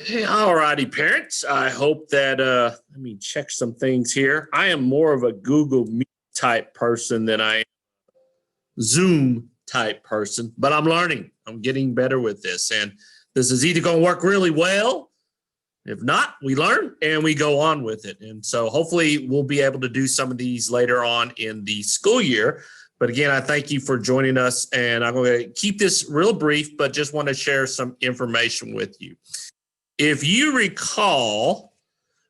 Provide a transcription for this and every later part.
Hey, all righty, parents. I hope that let me check some things here. I am more of a Google Meet type person than I am Zoom type person, but I'm learning. I'm getting better with this, and this is either going to work really well. If not, we learn and we go on with it. And so hopefully we'll be able to do some of these later on in the school year. But again, I thank you for joining us, and I'm going to keep this real brief, but just want to share some information with you. If you recall,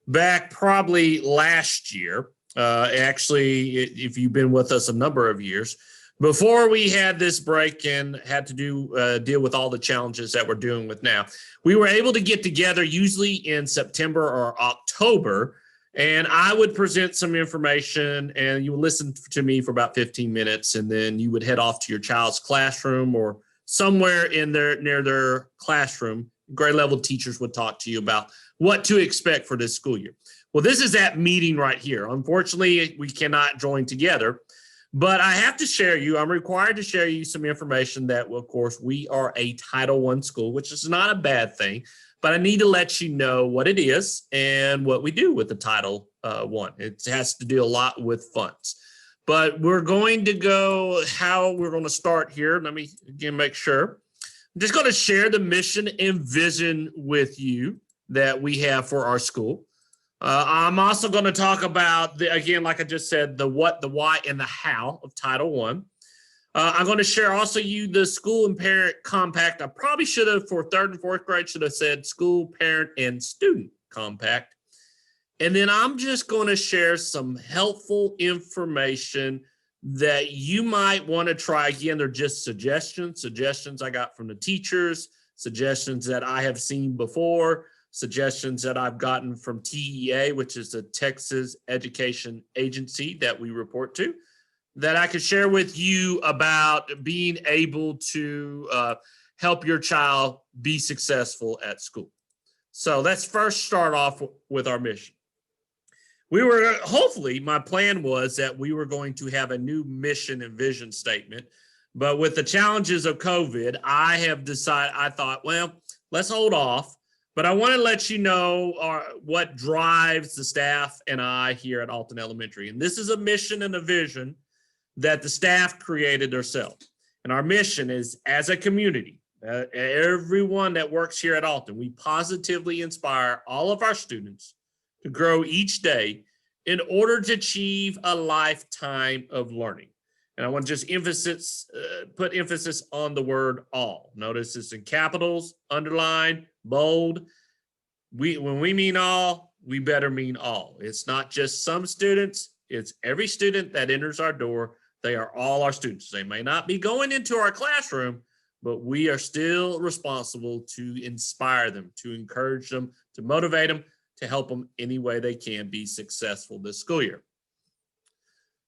back probably last year, actually, if you've been with us a number of years, before we had this break and had to deal with all the challenges that we're dealing with now, we were able to get together usually in September or October, and I would present some information, and you would listen to me for about 15 minutes, and then you would head off to your child's classroom or somewhere in near their classroom. Grade level teachers would talk to you about what to expect for this school year. Well, this is that meeting right here. Unfortunately, we cannot join together, but I have to share you, I'm required to share you some information that, well, of course, we are a Title I school, which is not a bad thing, but I need to let you know what it is and what we do with the Title I. It has to do a lot with funds. But we're going to go how we're going to start here. Let me again make sure. I'm just going to share the mission and vision with you that we have for our school. I'm also going to talk about, again, like I just said, the what, the why, and the how of Title I. I'm going to share also the school and parent compact. I probably should have, for third and fourth grade, should have said school, parent, and student compact. And then I'm just going to share some helpful information that you might want to try. Again, they're just suggestions I got from the teachers, suggestions that I have seen before, suggestions that I've gotten from TEA, which is the Texas Education Agency that we report to, that I could share with you about being able to help your child be successful at school. So let's first start off with our mission. Hopefully, my plan was that we were going to have a new mission and vision statement. But with the challenges of COVID, I thought, well, let's hold off. But I want to let you know what drives the staff and I here at Alton Elementary. And this is a mission and a vision that the staff created themselves. And our mission is, as a community, everyone that works here at Alton, we positively inspire all of our students to grow each day in order to achieve a lifetime of learning. And I want to just put emphasis on the word all. Notice it's in capitals, underline, bold. When we mean all, we better mean all. It's not just some students, it's every student that enters our door. They are all our students. They may not be going into our classroom, but we are still responsible to inspire them, to encourage them, to motivate them, to help them any way they can be successful this school year.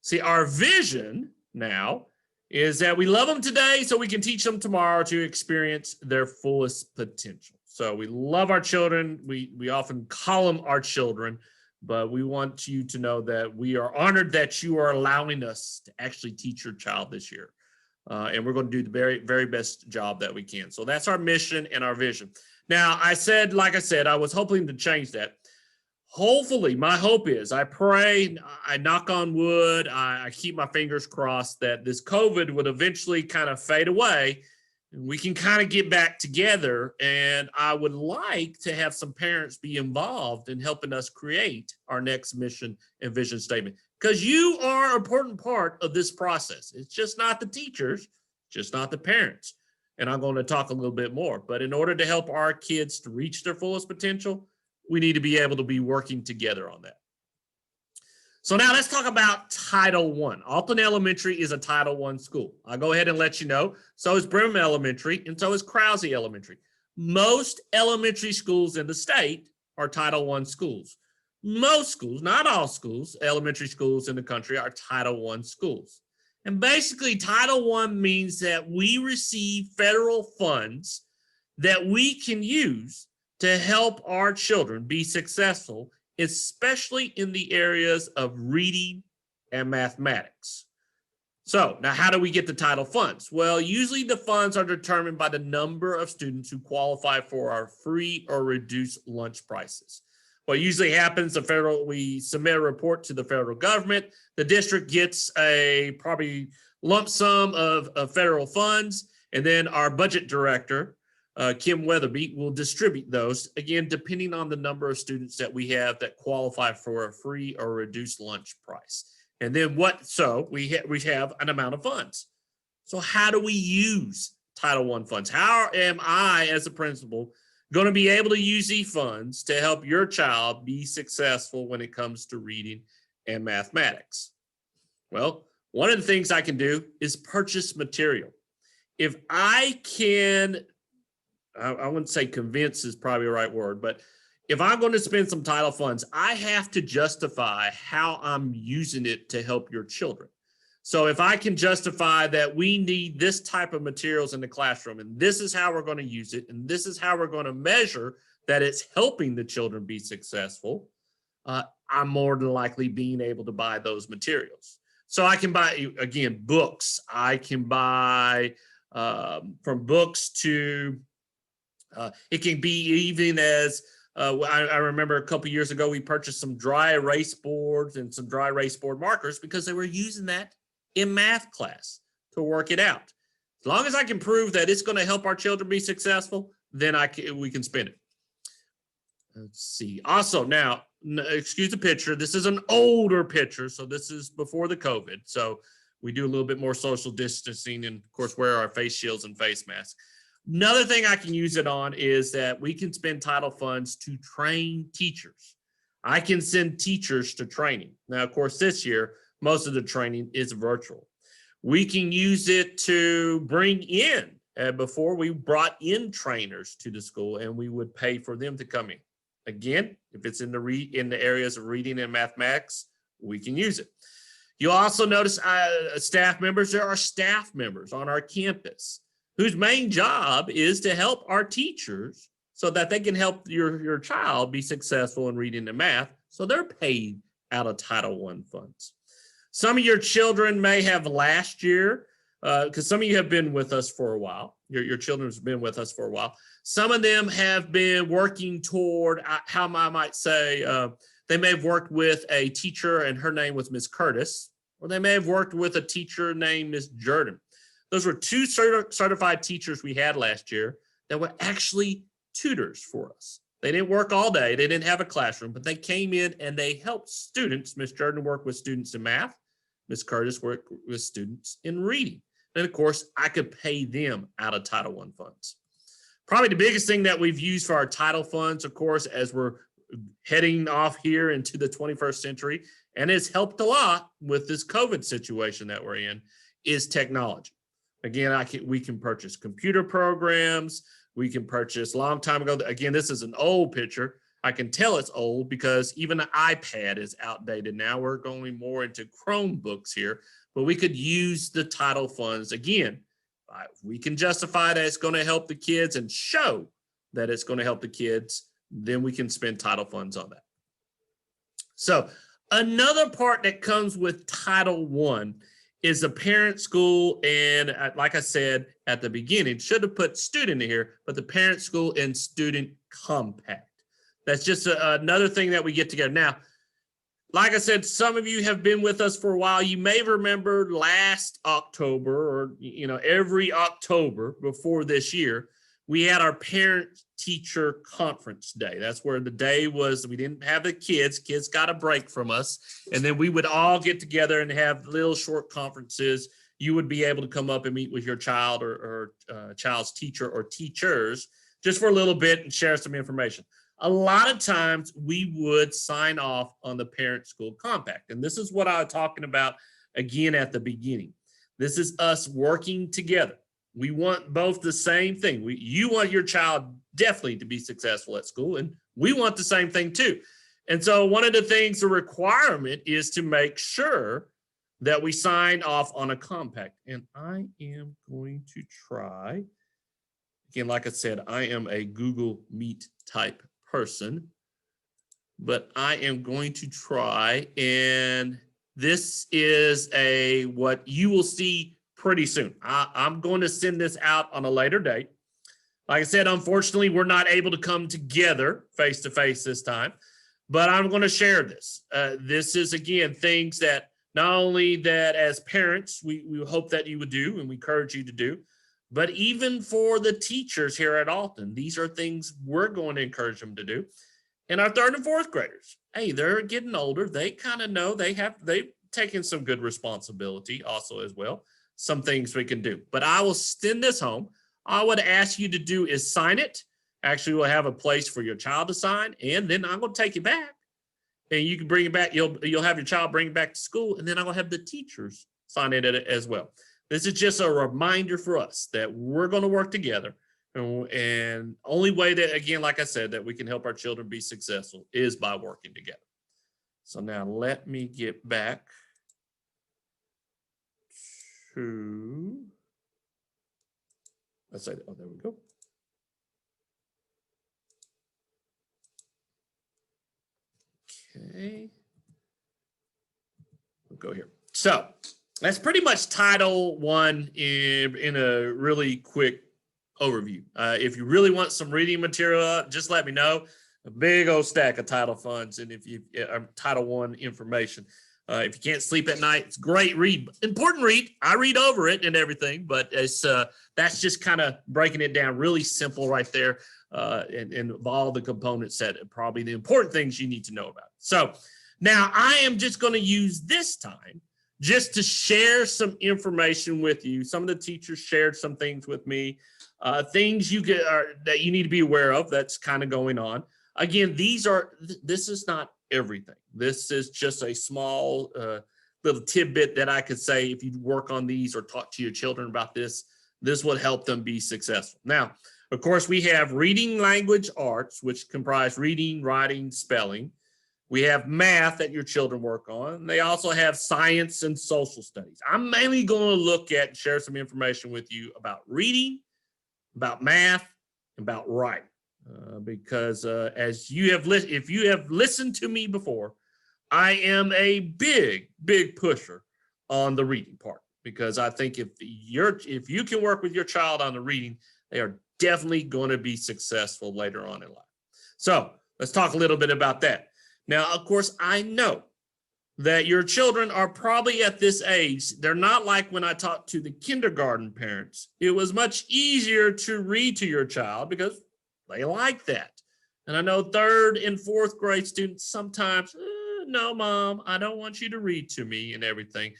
See, our vision now is that we love them today so we can teach them tomorrow to experience their fullest potential. So we love our children. We often call them our children, but we want you to know that we are honored that you are allowing us to actually teach your child this year. And we're going to do the very, very best job that we can. So that's our mission and our vision. Now, like I said, I was hoping to change that. Hopefully, my hope is, I pray, I knock on wood, I keep my fingers crossed that this COVID would eventually kind of fade away and we can kind of get back together. And I would like to have some parents be involved in helping us create our next mission and vision statement, because you are an important part of this process. It's just not the teachers, just not the parents. And I'm going to talk a little bit more. But in order to help our kids to reach their fullest potential, we need to be able to be working together on that. So now let's talk about Title I. Alton Elementary is a Title I school. I'll go ahead and let you know. So is Brenham Elementary, and so is Krause Elementary. Most elementary schools in the state are Title I schools. Most schools, not all schools, elementary schools in the country are Title I schools. And basically, Title I means that we receive federal funds that we can use to help our children be successful, especially in the areas of reading and mathematics. So now how do we get the title funds? Well, usually the funds are determined by the number of students who qualify for our free or reduced lunch prices. What usually happens, we submit a report to the federal government. The district gets a probably lump sum of federal funds, and then our budget director, Kim Weatherby, will distribute those, again, depending on the number of students that we have that qualify for a free or reduced lunch price. And then we have an amount of funds. So how do we use Title I funds? How am I, as a principal, going to be able to use these funds to help your child be successful when it comes to reading and mathematics? Well, one of the things I can do is purchase material. If I can, I wouldn't say convince is probably the right word, but if I'm going to spend some title funds, I have to justify how I'm using it to help your children. So if I can justify that we need this type of materials in the classroom, and this is how we're going to use it, and this is how we're going to measure that it's helping the children be successful, I'm more than likely being able to buy those materials. So I can buy, again, books. I can buy from books to, it can be even as, I remember a couple years ago, we purchased some dry erase boards and some dry erase board markers because they were using that in math class to work it out. As long as I can prove that it's going to help our children be successful, then we can spend it. Let's see. Also, now, excuse the picture. This is an older picture, so this is before the COVID. So we do a little bit more social distancing and, of course, wear our face shields and face masks. Another thing I can use it on is that we can spend title funds to train teachers. I can send teachers to training. Now, of course, this year, most of the training is virtual. We can use it to bring in, before we brought in trainers to the school and we would pay for them to come in. Again, if it's in the areas of reading and mathematics, we can use it. You'll also notice staff members. There are staff members on our campus whose main job is to help our teachers so that they can help your child be successful in reading and math. So they're paid out of Title I funds. Some of your children may have last year, because some of you have been with us for a while. Your children have been with us for a while. Some of them have been working toward, how I might say, they may have worked with a teacher and her name was Miss Curtis, or they may have worked with a teacher named Miss Jordan. Those were two certified teachers we had last year that were actually tutors for us. They didn't work all day. They didn't have a classroom, but they came in and they helped students. Miss Jordan worked with students in math. Miss Curtis worked with students in reading. And of course, I could pay them out of Title I funds. Probably the biggest thing that we've used for our title funds, of course, as we're heading off here into the 21st century, and it's helped a lot with this COVID situation that we're in, is technology. Again, we can purchase computer programs. We can purchase, long time ago, again, this is an old picture. I can tell it's old because even the iPad is outdated now. We're going more into Chromebooks here, but we could use the title funds. Again, we can justify that it's going to help the kids and show that it's going to help the kids, then we can spend title funds on that. So another part that comes with Title I is the parent school, and like I said at the beginning, should have put student in here, but the parent school and student compact. That's just another thing that we get together. Now, like I said, some of you have been with us for a while. You may remember last October, or every October before this year, we had our parent-teacher conference day. That's where the day was, we didn't have the kids. Kids got a break from us. And then we would all get together and have little short conferences. You would be able to come up and meet with your child or child's teacher or teachers just for a little bit and share some information. A lot of times we would sign off on the parent-school compact. And this is what I was talking about again at the beginning. This is us working together. We want both the same thing. You want your child definitely to be successful at school, and we want the same thing too. And so one of the things, the requirement is to make sure that we sign off on a compact. And I am going to try, again, like I said, I am a Google Meet type person, but I am going to try and This is what you will see pretty soon. I'm going to send this out on a later date. Like I said, unfortunately, we're not able to come together face to face this time, but I'm going to share this. This is, again, things that not only that as parents, we hope that you would do and we encourage you to do, but even for the teachers here at Alton, these are things we're going to encourage them to do. And our third and fourth graders, hey, they're getting older. They kind of know they've taken some good responsibility also as well. Some things we can do. But I will send this home. All I would ask you to do is sign it. Actually, we'll have a place for your child to sign, and then I'm going to take it back. And you can bring it back. You'll have your child bring it back to school, and then I'm going to have the teachers sign it as well. This is just a reminder for us that we're going to work together. And only way that, again, like I said, that we can help our children be successful is by working together. So now let me get back to, let's say, oh, there we go. Okay. We'll go here. So that's pretty much Title I in a really quick overview. If you really want some reading material, just let me know. A big old stack of title funds and if you Title I information. If you can't sleep at night, it's great read. Important read. I read over it and everything, but it's that's just kind of breaking it down really simple right there. And of all the components that are probably the important things you need to know about. So now I am just going to use this time just to share some information with you. Some of the teachers shared some things with me. Things that you need to be aware of that's kind of going on. Again, this is not everything. This is just a small little tidbit that I could say if you work on these or talk to your children about this would help them be successful. Now, of course, we have reading language arts, which comprise reading, writing, spelling. We have math that your children work on. They also have science and social studies. I'm mainly going to look at and share some information with you about reading, about math, about writing. Because as you have if you have listened to me before, I am a big pusher on the reading part, because I think if you can work with your child on the reading, they are definitely going to be successful later on in life. So let's talk a little bit about that. Now, of course, I know that your children are probably at this age. They're not like when I talked to the kindergarten parents. It was much easier to read to your child because they like that. And I know third and fourth grade students sometimes, no, mom, I don't want you to read to me and everything.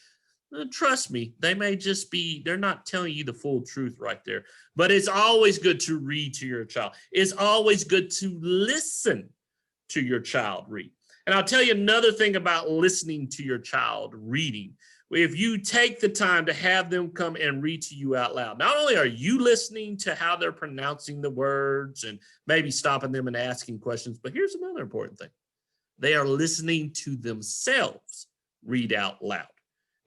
Trust me, they may just they're not telling you the full truth right there. But it's always good to read to your child. It's always good to listen to your child read. And I'll tell you another thing about listening to your child reading. If you take the time to have them come and read to you out loud, not only are you listening to how they're pronouncing the words and maybe stopping them and asking questions, but here's another important thing. They are listening to themselves read out loud.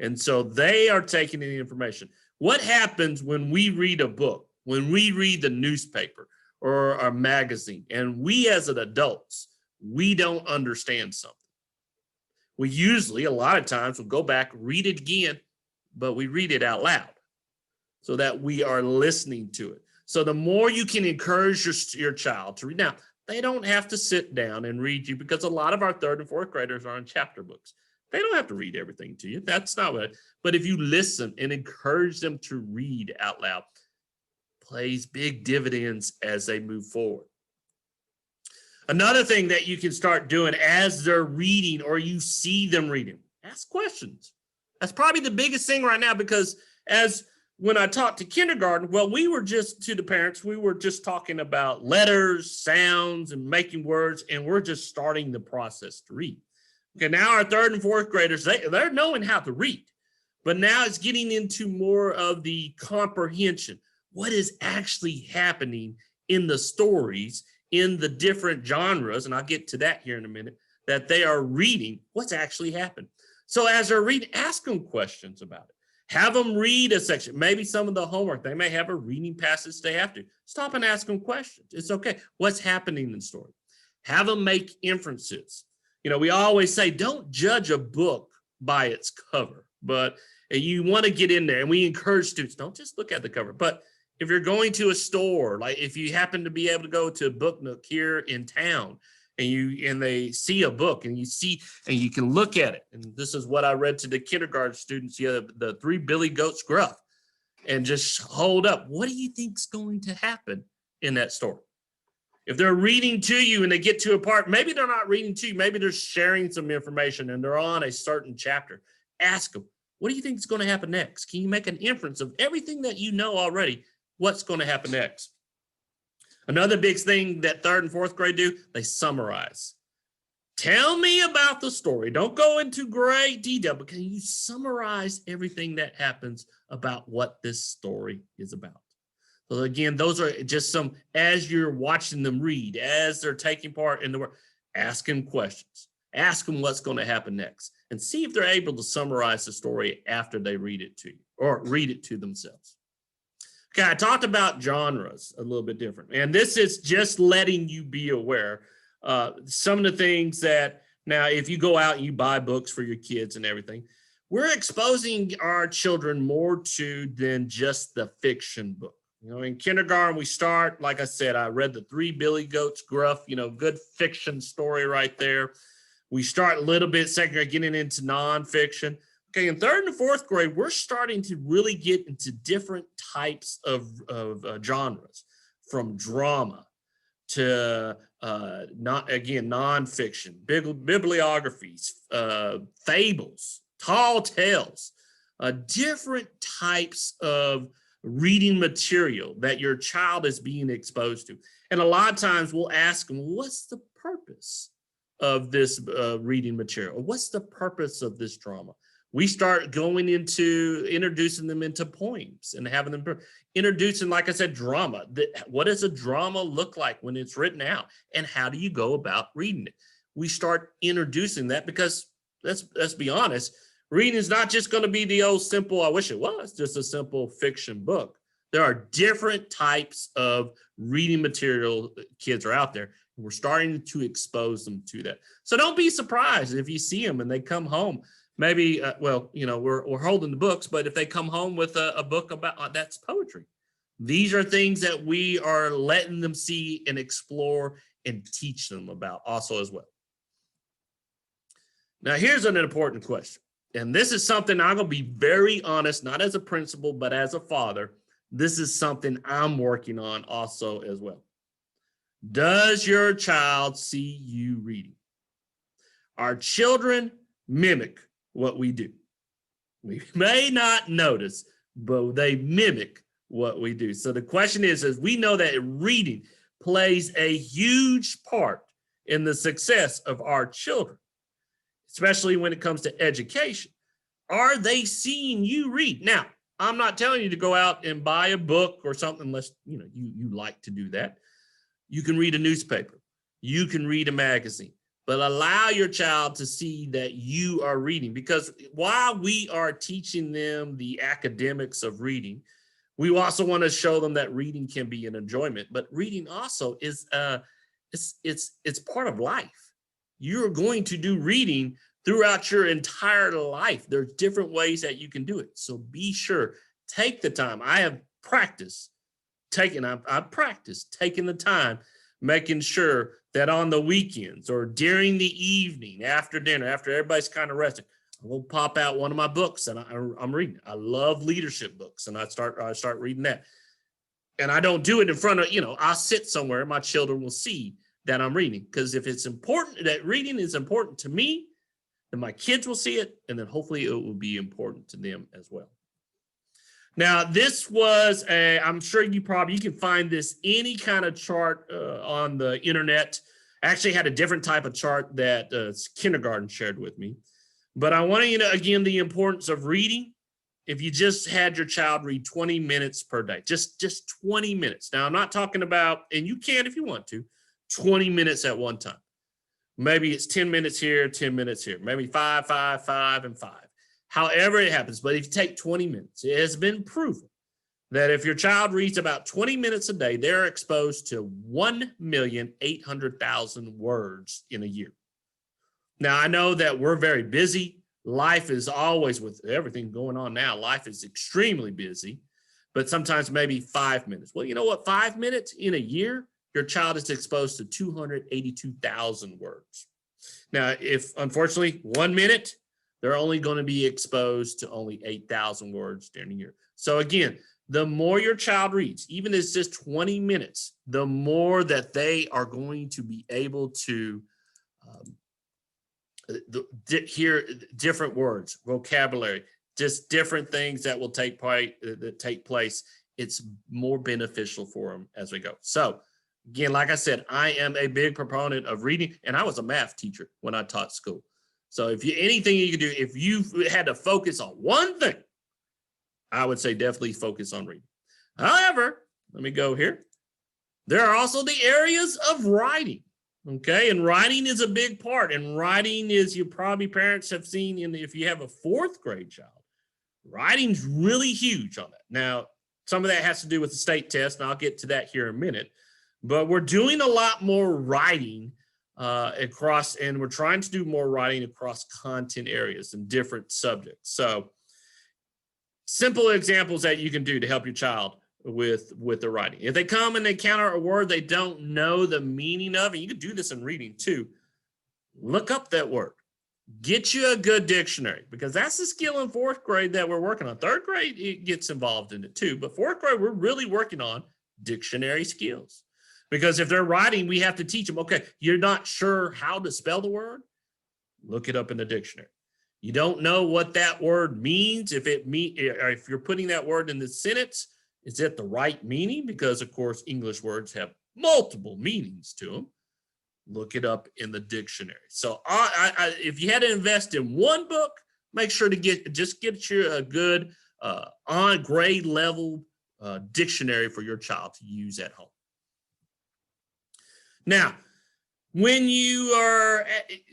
And so they are taking in the information. What happens when we read a book, when we read the newspaper or a magazine, and we as an adults, we don't understand something? We usually, a lot of times, will go back, read it again, but we read it out loud so that we are listening to it. So the more you can encourage your child to read. Now, they don't have to sit down and read you, because a lot of our third and fourth graders are in chapter books. They don't have to read everything to you. That's not what. But if you listen and encourage them to read out loud, plays big dividends as they move forward. Another thing that you can start doing as they're reading or you see them reading, ask questions. That's probably the biggest thing right now, because as when I talked to kindergarten, well, we were just, to the parents, we were just talking about letters, sounds, and making words, and we're just starting the process to read. Okay, now our third and fourth graders, they're knowing how to read, but now it's getting into more of the comprehension. What is actually happening in the stories, in the different genres, and I'll get to that here in a minute, that they are reading, what's actually happened. So as they're reading, ask them questions about it. Have them read a section. Maybe some of the homework, they may have a reading passage they have to. Stop and ask them questions. It's okay. What's happening in the story? Have them make inferences. You know, we always say, don't judge a book by its cover, but you want to get in there, and we encourage students, don't just look at the cover. But if you're going to a store, like if you happen to be able to go to a Book Nook here in town, and they see a book, and you can look at it. And this is what I read to the kindergarten students, the Three Billy Goats Gruff, and just hold up. What do you think's going to happen in that story? If they're reading to you and they get to a part, maybe they're not reading to you, maybe they're sharing some information and they're on a certain chapter. Ask them, what do you think is going to happen next? Can you make an inference of everything that you know already? What's going to happen next? Another big thing that third and fourth grade do, they summarize. Tell me about the story. Don't go into great detail, but can you summarize everything that happens about what this story is about? So again, those are just some, as you're watching them read, as they're taking part in the work, ask them questions. Ask them what's going to happen next, and see if they're able to summarize the story after they read it to you or read it to themselves. Okay, I talked about genres a little bit different, and this is just letting you be aware. Some of the things that, now, if you go out and you buy books for your kids and everything, we're exposing our children more to than just the fiction book. You know, in kindergarten, we start, like I said, I read the Three Billy Goats Gruff, good fiction story right there. We start a little bit second grade, getting into nonfiction. Okay, in third and fourth grade, we're starting to really get into different types of genres, from drama to nonfiction, bibliographies, fables, tall tales, different types of reading material that your child is being exposed to. And a lot of times we'll ask them, what's the purpose of this reading material? What's the purpose of this drama? We start going into introducing them into poems and having them introducing, like I said, drama. What does a drama look like when it's written out? And how do you go about reading it? We start introducing that, because let's be honest, reading is not just going to be the old simple, I wish it was just a simple fiction book. There are different types of reading material kids are out there. And we're starting to expose them to that. So don't be surprised if you see them and they come home. Maybe, we're holding the books, but if they come home with a book about that's poetry. These are things that we are letting them see and explore and teach them about also as well. Now, here's an important question. And this is something I'm going to be very honest, not as a principal, but as a father. This is something I'm working on also as well. Does your child see you reading? Our children mimic what we do. We may not notice, but they mimic what we do. So the question is we know that reading plays a huge part in the success of our children, especially when it comes to education. Are they seeing you read? Now, I'm not telling you to go out and buy a book or something unless you like to do that. You can read a newspaper. You can read a magazine. But allow your child to see that you are reading, because while we are teaching them the academics of reading, we also want to show them that reading can be an enjoyment. But reading also is it's part of life. You're going to do reading throughout your entire life. There's different ways that you can do it. So be sure, take the time. I have practiced taking the time, making sure that on the weekends or during the evening, after dinner, after everybody's kind of resting, I will pop out one of my books and I'm reading. I love leadership books, and I start reading that. And I don't do it in front of, I'll sit somewhere, my children will see that I'm reading, because if it's important, that reading is important to me, then my kids will see it, and then hopefully it will be important to them as well. Now, this was I'm sure you can find this any kind of chart on the internet. I actually had a different type of chart that kindergarten shared with me. But I want you to, again, the importance of reading. If you just had your child read 20 minutes per day, just 20 minutes. Now, I'm not talking about, and you can if you want to, 20 minutes at one time. Maybe it's 10 minutes here, 10 minutes here, maybe 5, 5, 5, and 5. However it happens, but if you take 20 minutes, it has been proven that if your child reads about 20 minutes a day, they're exposed to 1,800,000 words in a year. Now, I know that we're very busy. life is always, with everything going on now, life is extremely busy, but sometimes maybe 5 minutes. Well, you know what? 5 minutes in a year, your child is exposed to 282,000 words. Now, if unfortunately 1 minute, they're only going to be exposed to only 8,000 words during the year. So again, the more your child reads, even if it's just 20 minutes, the more that they are going to be able to hear different words, vocabulary, just different things that will take place. It's more beneficial for them as we go. So again, like I said, I am a big proponent of reading, and I was a math teacher when I taught school. So if anything you can do, if you had to focus on one thing, I would say definitely focus on reading. However, let me go here. There are also the areas of writing. Okay, and writing is a big part. And writing is, you probably parents have seen, if you have a 4th grade child, writing's really huge on that. Now, some of that has to do with the state test, and I'll get to that here in a minute. But we're doing a lot more writing across, and we're trying to do more writing across content areas and different subjects. So simple examples that you can do to help your child with the writing. If they come and they encounter a word they don't know the meaning of, and you can do this in reading too, look up that word. Get you a good dictionary, because that's a skill in 4th grade that we're working on. 3rd grade, it gets involved in it too, but 4th grade, we're really working on dictionary skills. Because if they're writing, we have to teach them, okay, you're not sure how to spell the word? Look it up in the dictionary. You don't know what that word means, if you're putting that word in the sentence, is it the right meaning? Because of course, English words have multiple meanings to them. Look it up in the dictionary. So if you had to invest in one book, make sure to get you a good on grade level dictionary for your child to use at home. Now, when you are,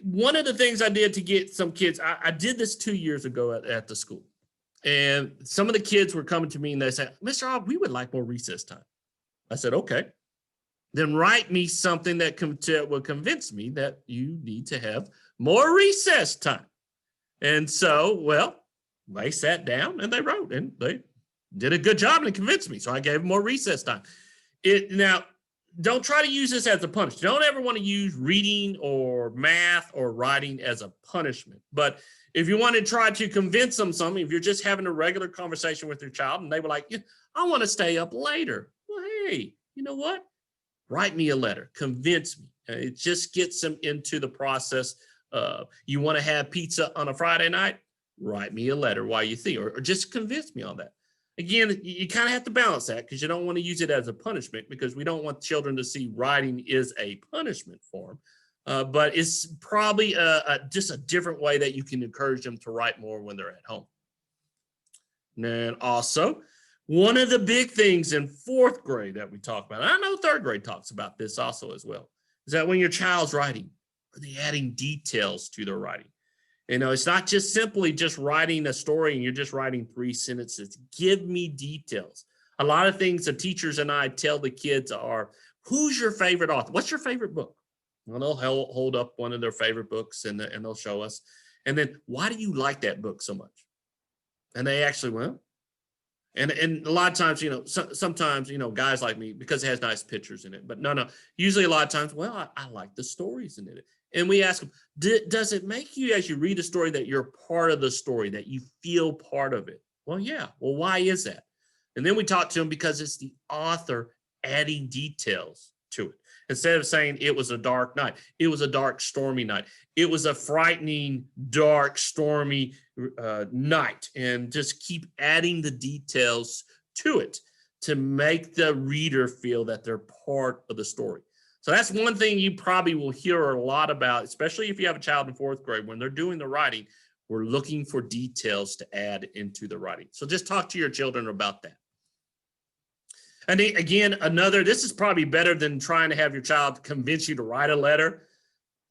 one of the things I did to get some kids, I did this 2 years ago at the school. And some of the kids were coming to me and they said, Mr. Rob, we would like more recess time. I said, okay, then write me something that will convince me that you need to have more recess time. And so, well, they sat down and they wrote, and they did a good job and convinced me. So I gave them more recess time. Now, don't try to use this as a punishment. Don't ever want to use reading or math or writing as a punishment. But if you want to try to convince them something, if you're just having a regular conversation with your child and they were like, yeah, I want to stay up later. Well, hey, you know what? Write me a letter. Convince me. It just gets them into the process. You want to have pizza on a Friday night? Write me a letter while you think, or just convince me on that. Again, you kind of have to balance that, because you don't want to use it as a punishment, because we don't want children to see writing is a punishment for them. But it's probably just a different way that you can encourage them to write more when they're at home. And also, one of the big things in 4th grade that we talk about, and I know 3rd grade talks about this also as well, is that when your child's writing, are they adding details to their writing? You know, it's not just simply just writing a story and you're just writing 3 sentences. Give me details. A lot of things the teachers and I tell the kids are, who's your favorite author? What's your favorite book? Well, they'll hold up one of their favorite books and they'll show us. And then, why do you like that book so much? And they actually went. And a lot of times, sometimes, guys like me, because it has nice pictures in it. But no, usually a lot of times, well, I like the stories in it. And we ask them, does it make you, as you read a story, that you're part of the story, that you feel part of it? Well, yeah. Well, why is that? And then we talk to them, because it's the author adding details to it. Instead of saying it was a dark night, it was a dark, stormy night. It was a frightening, dark, stormy night. And just keep adding the details to it to make the reader feel that they're part of the story. So that's one thing you probably will hear a lot about, especially if you have a child in 4th grade. When they're doing the writing, we're looking for details to add into the writing. So just talk to your children about that. And again, this is probably better than trying to have your child convince you to write a letter.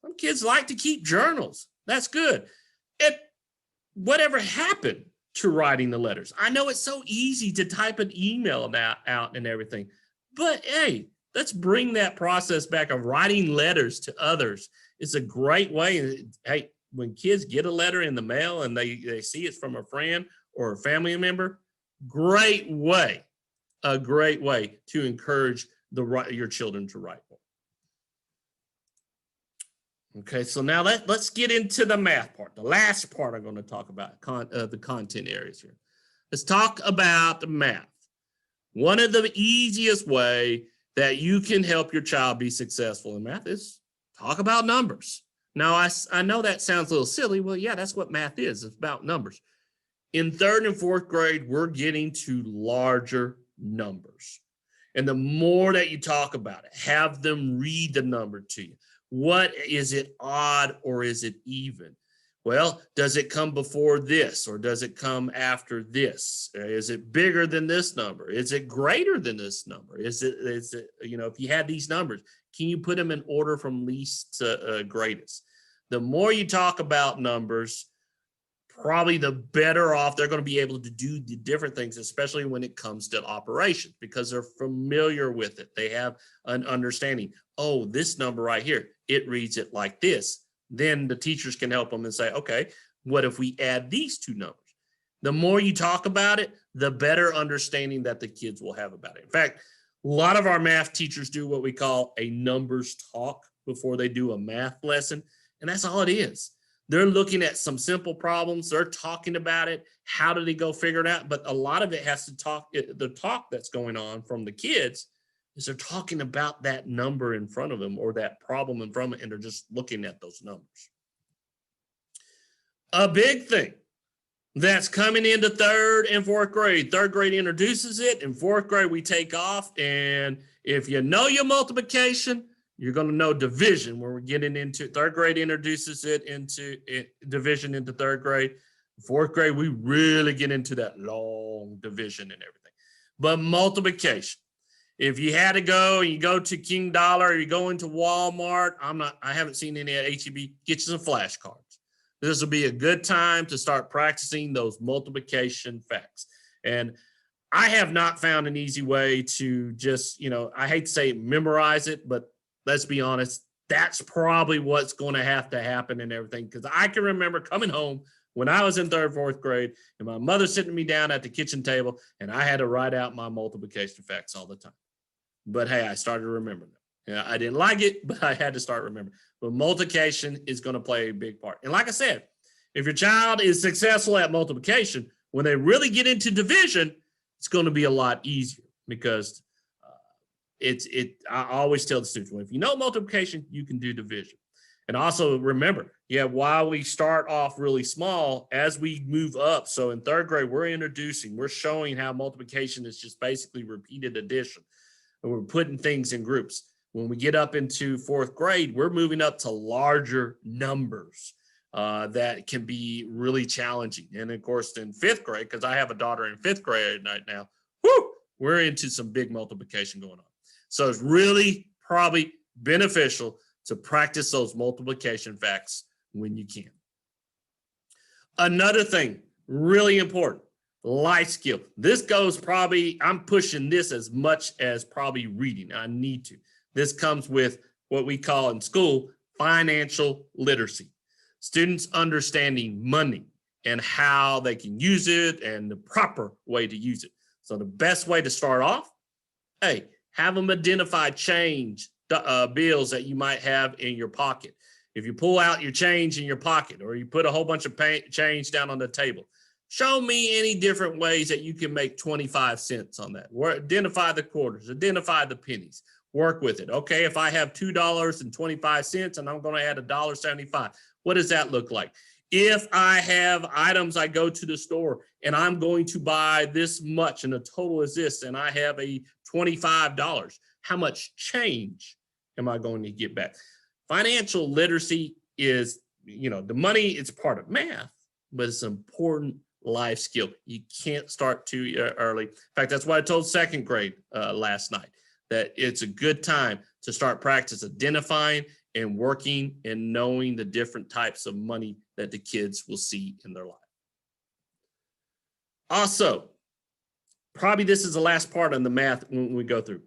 Some kids like to keep journals. That's good. Whatever happened to writing the letters? I know it's so easy to type an email out and everything, but hey, let's bring that process back of writing letters to others. It's a great way. Hey, when kids get a letter in the mail and they see it's from a friend or a family member, a great way to encourage your children to write more. Okay, so now let's get into the math part. The last part I'm going to talk about, the content areas here. Let's talk about the math. One of the easiest way that you can help your child be successful in math is talk about numbers. Now, I know that sounds a little silly. Well, yeah, that's what math is. It's about numbers. In 3rd and 4th grade, we're getting to larger numbers. And the more that you talk about it, have them read the number to you. What is it, odd or is it even? Well, does it come before this or does it come after this? Is it bigger than this number? Is it greater than this number? Is it, if you had these numbers, can you put them in order from least to greatest? The more you talk about numbers, probably the better off they're going to be able to do the different things, especially when it comes to operations, because they're familiar with it. They have an understanding. Oh, this number right here, it reads it like this. Then the teachers can help them and say, okay, what if we add these two numbers? The more you talk about it, the better understanding that the kids will have about it. In fact, a lot of our math teachers do what we call a numbers talk before they do a math lesson. And that's all it is. They're looking at some simple problems. They're talking about it. How do they go figure it out? But a lot of it has to the talk that's going on from the kids is they're talking about that number in front of them or that problem in front of them, and they're just looking at those numbers. A big thing that's coming into 3rd and 4th grade. 3rd grade introduces it. In 4th grade, we take off. And if you know your multiplication, you're going to know division when we're getting into 3rd grade introduces it into division into 3rd grade. 4th grade, we really get into that long division and everything. But multiplication, if you had to go and you go to King Dollar or you go into Walmart, I haven't seen any at HEB, get you some flashcards. This will be a good time to start practicing those multiplication facts. And I have not found an easy way to just, I hate to say memorize it, but let's be honest, that's probably what's going to have to happen and everything. Because I can remember coming home when I was in 3rd, 4th grade and my mother sitting me down at the kitchen table and I had to write out my multiplication facts all the time. But hey, I started remembering them. I didn't like it, but I had to start remembering. But multiplication is going to play a big part. And like I said, if your child is successful at multiplication, when they really get into division, it's going to be a lot easier because I always tell the students, well, if you know multiplication, you can do division. And also remember, while we start off really small, as we move up, so in 3rd grade, we're showing how multiplication is just basically repeated addition. And we're putting things in groups. When we get up into 4th grade, we're moving up to larger numbers that can be really challenging. And of course, in 5th grade, because I have a daughter in 5th grade right now, we're into some big multiplication going on. So it's really probably beneficial to practice those multiplication facts when you can. Another thing, really important, life skill. This goes probably, I'm pushing this as much as probably reading. I need to. This comes with what we call in school financial literacy. Students understanding money and how they can use it and the proper way to use it. So the best way to start off, hey, have them identify change bills that you might have in your pocket. If you pull out your change in your pocket or you put a whole bunch of change down on the table, show me any different ways that you can make 25 cents on that. Identify the quarters, identify the pennies, work with it. Okay, if I have $2.25 and I'm going to add $1.75, what does that look like? If I have items, I go to the store and I'm going to buy this much and the total is this, and I have a $25, how much change am I going to get back? Financial literacy is, the money is part of math, but it's an important life skill. You can't start too early. In fact, that's why I told 2nd grade last night, that it's a good time to start practice identifying and working and knowing the different types of money that the kids will see in their life. Also, probably this is the last part on the math when we go through.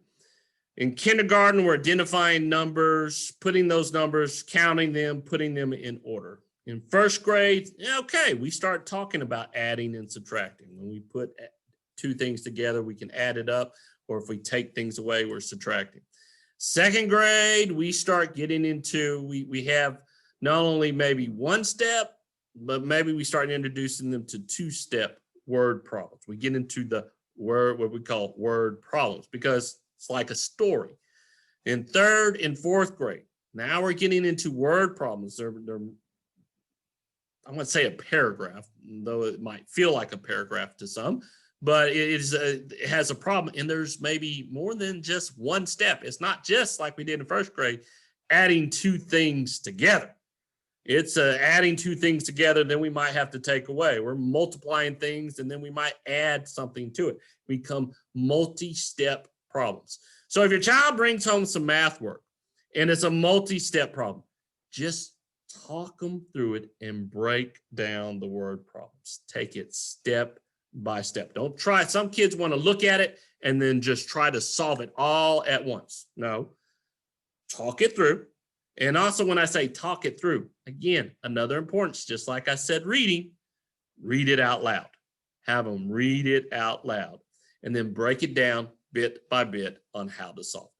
In kindergarten, we're identifying numbers, putting those numbers, counting them, putting them in order. In first grade, okay, we start talking about adding and subtracting. When we put two things together, we can add it up, or if we take things away, we're subtracting. Second grade, we start getting into, we have not only maybe one step, but maybe we start introducing them to two-step word problems. We get into the word, what we call word problems, because it's like a story. In third and fourth grade, now we're getting into word problems. They're I wouldn't say a paragraph, though it might feel like a paragraph to some, but it has a problem. And there's maybe more than just one step. It's not just like we did in first grade, adding two things together. It's adding two things together, then we might have to take away. We're multiplying things, and then we might add something to it. Become multi-step problems. So if your child brings home some math work and it's a multi-step problem, just talk them through it and break down the word problems. Take it step by step. Don't try. Some kids want to look at it and then just try to solve it all at once. No, talk it through. And also when I say talk it through, again, another importance, just like I said, reading, read it out loud. Have them read it out loud and then break it down bit by bit on how to solve it.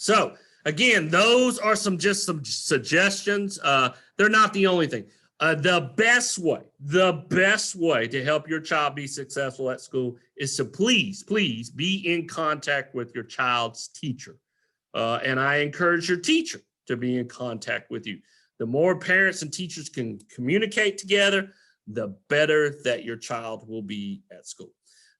So again, those are some suggestions. They're not the only thing. The best way to help your child be successful at school is to please be in contact with your child's teacher. And I encourage your teacher to be in contact with you. The more parents and teachers can communicate together, the better that your child will be at school.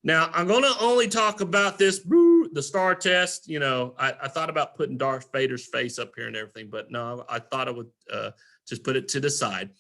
Now, I'm going to only talk about this, the STAR test. You know, I thought about putting Darth Vader's face up here and everything, but no, I thought I would just put it to the side.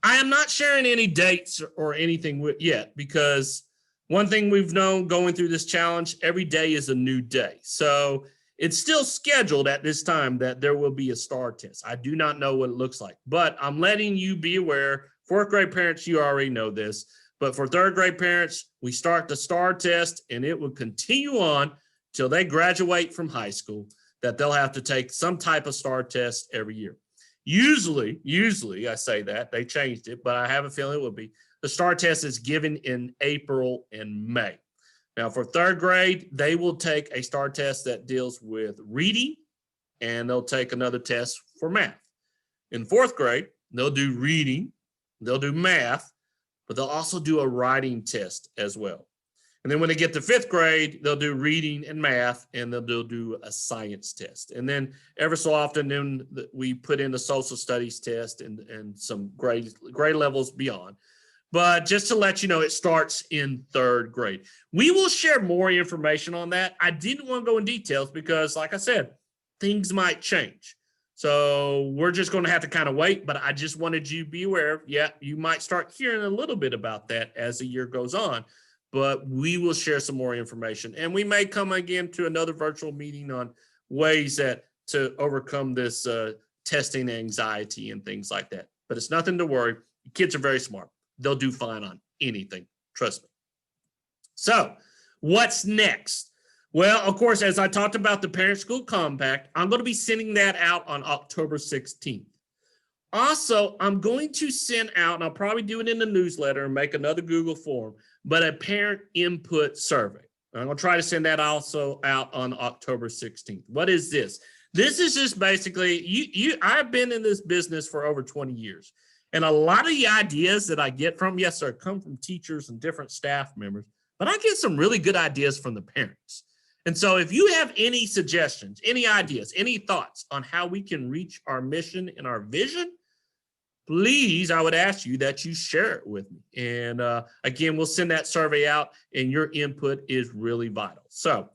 I am not sharing any dates or anything yet, because one thing we've known going through this challenge, every day is a new day. So it's still scheduled at this time that there will be a STAR test. I do not know what it looks like, but I'm letting you be aware. Fourth grade parents, you already know this. But for third grade parents, we start the STAR test, and it will continue on till they graduate from high school, that they'll have to take some type of STAR test every year. Usually, I say that, they changed it, but I have a feeling it will be. The STAR test is given in April and May. Now, for third grade, they will take a STAR test that deals with reading, and they'll take another test for math. In fourth grade, they'll do reading, they'll do math, but they'll also do a writing test as well. And then when they get to fifth grade, they'll do reading and math, and they'll do a science test. And then ever so often, then we put in a social studies test and some grade levels beyond. But just to let you know, it starts in third grade. We will share more information on that. I didn't want to go in details because, like I said, things might change. So we're just going to have to kind of wait, but I just wanted you to be aware. Yeah, you might start hearing a little bit about that as the year goes on, but we will share some more information. And we may come again to another virtual meeting on ways to overcome this testing anxiety and things like that. But it's nothing to worry. Kids are very smart. They'll do fine on anything. Trust me. So what's next? Well, of course, as I talked about the Parent School Compact, I'm going to be sending that out on October 16th. Also, I'm going to send out, and I'll probably do it in the newsletter and make another Google form, but a parent input survey. I'm going to try to send that also out on October 16th. What is this? This is just basically, I've been in this business for over 20 years. And a lot of the ideas that I get from, yes, sir, come from teachers and different staff members, but I get some really good ideas from the parents. And so if you have any suggestions, any ideas, any thoughts on how we can reach our mission and our vision, please, I would ask you that you share it with me. And again, we'll send that survey out, and your input is really vital. So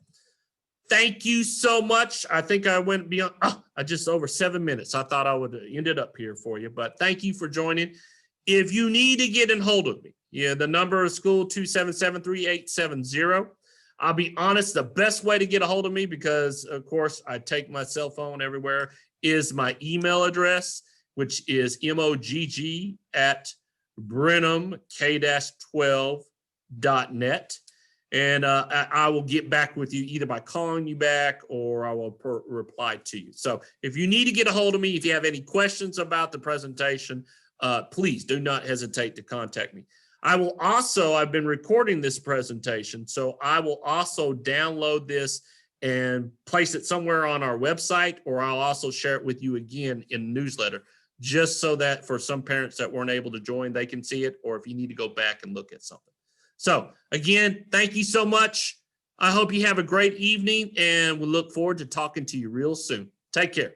thank you so much. I think I went beyond, just over 7 minutes. I thought I would end it up here for you, but thank you for joining. If you need to get in hold of me, the number of school 277-3870. I'll be honest, the best way to get a hold of me, because of course I take my cell phone everywhere, is my email address, which is mogg@brenham-k-12.net. And I will get back with you either by calling you back, or I will reply to you. So if you need to get a hold of me, if you have any questions about the presentation, please do not hesitate to contact me. I've been recording this presentation, so I will also download this and place it somewhere on our website, or I'll also share it with you again in the newsletter, just so that for some parents that weren't able to join, they can see it, or if you need to go back and look at something. So again, thank you so much. I hope you have a great evening, and we look forward to talking to you real soon. Take care.